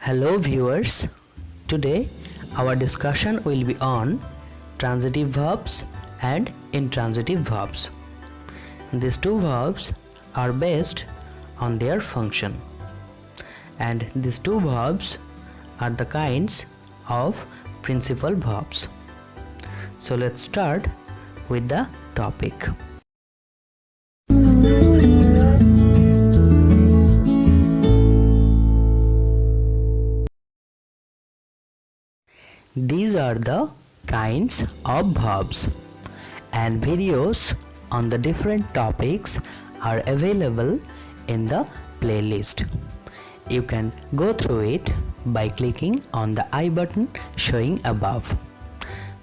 Hello viewers, today our discussion will be on transitive verbs and intransitive verbs. These two verbs are based on their function, and these two verbs are the kinds of principal verbs. So let's start with the topic. These are the kinds of verbs, and videos on the different topics are available in the playlist. You can go through it by clicking on the I button showing above.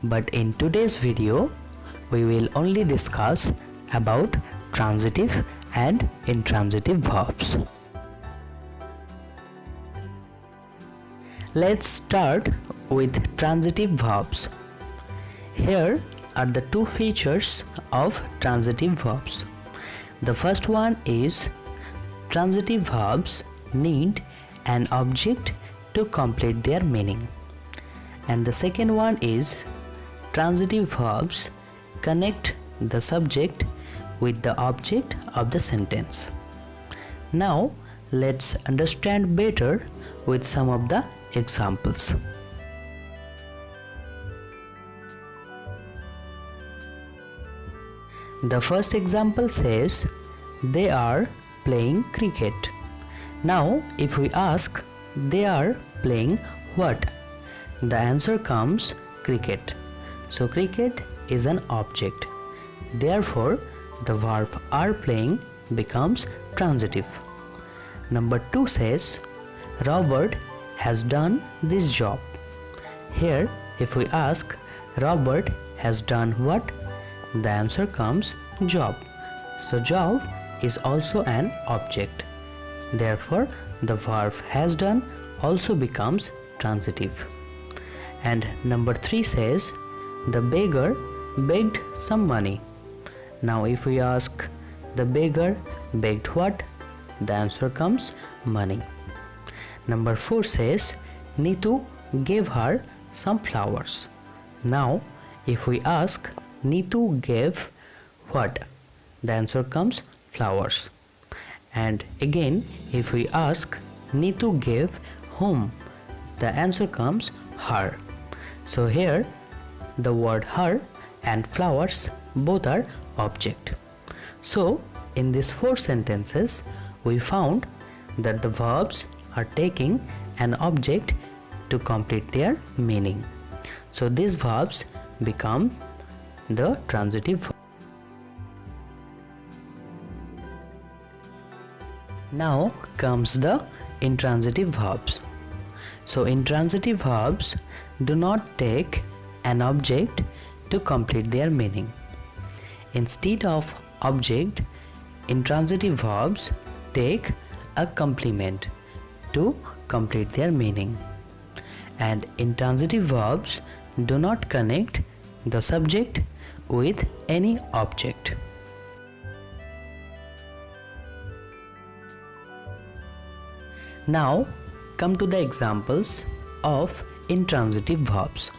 But in today's video, we will only discuss about transitive and intransitive verbs. Let's start with transitive verbs. Here are the two features of transitive verbs. The first one is transitive verbs need an object to complete their meaning. And the second one is transitive verbs connect the subject with the object of the sentence. Now let's understand better with some of the examples. The first example says they are playing cricket. Now if we ask they are playing what, the answer comes cricket. So cricket is an object. Therefore the verb are playing becomes transitive. Number 2 says Robert has done this job. Here if we ask Robert has done what, the answer comes job. So job is also an object. Therefore the verb has done also becomes transitive. And number 3 says the beggar begged some money. Now if we ask the beggar begged what, the answer comes money. Number 4 says Neetu gave her some flowers. Now if we ask Neetu gave what, the answer comes flowers. And again if we ask Neetu gave whom, the answer comes her. So here the word her and flowers both are object. So in these 4 sentences we found that the verbs are taking an object to complete their meaning. So these verbs become the transitive verb. Now comes the intransitive verbs. So intransitive verbs do not take an object to complete their meaning. Instead of object, intransitive verbs take a complement to complete their meaning. And intransitive verbs do not connect the subject with any object. Now come to the examples of intransitive verbs.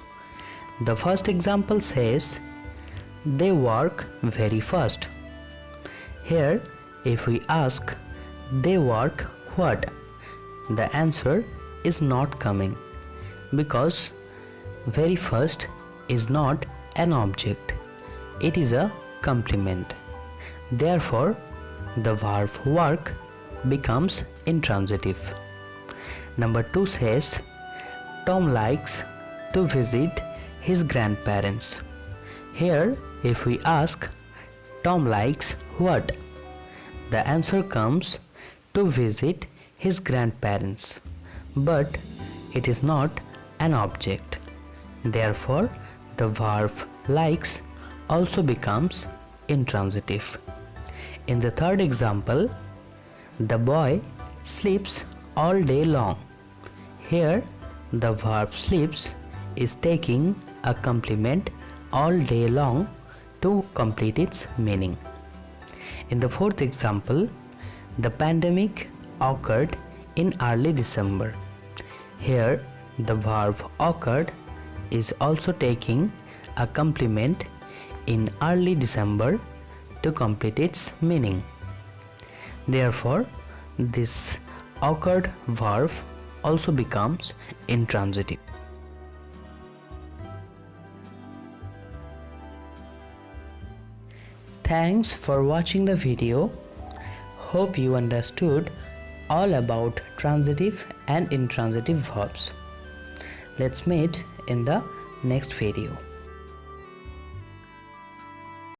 The first example says they work very fast. Here if we ask they work what, the answer is not coming because very fast is not an object. It is a complement. Therefore the verb work becomes intransitive. Number 2 says Tom likes to visit his grandparents. Here if we ask Tom likes what, the answer comes to visit his grandparents, but it is not an object. Therefore the verb likes also becomes intransitive. In the third example, the boy sleeps all day long. Here the verb sleeps is taking a complement all day long to complete its meaning. In the fourth example, the pandemic occurred in early December. Here the verb occurred is also taking a complement in early December to complete its meaning. Therefore, this occurred verb also becomes intransitive. Thanks for watching the video. Hope you understood all about transitive and intransitive verbs. Let's meet in the next video.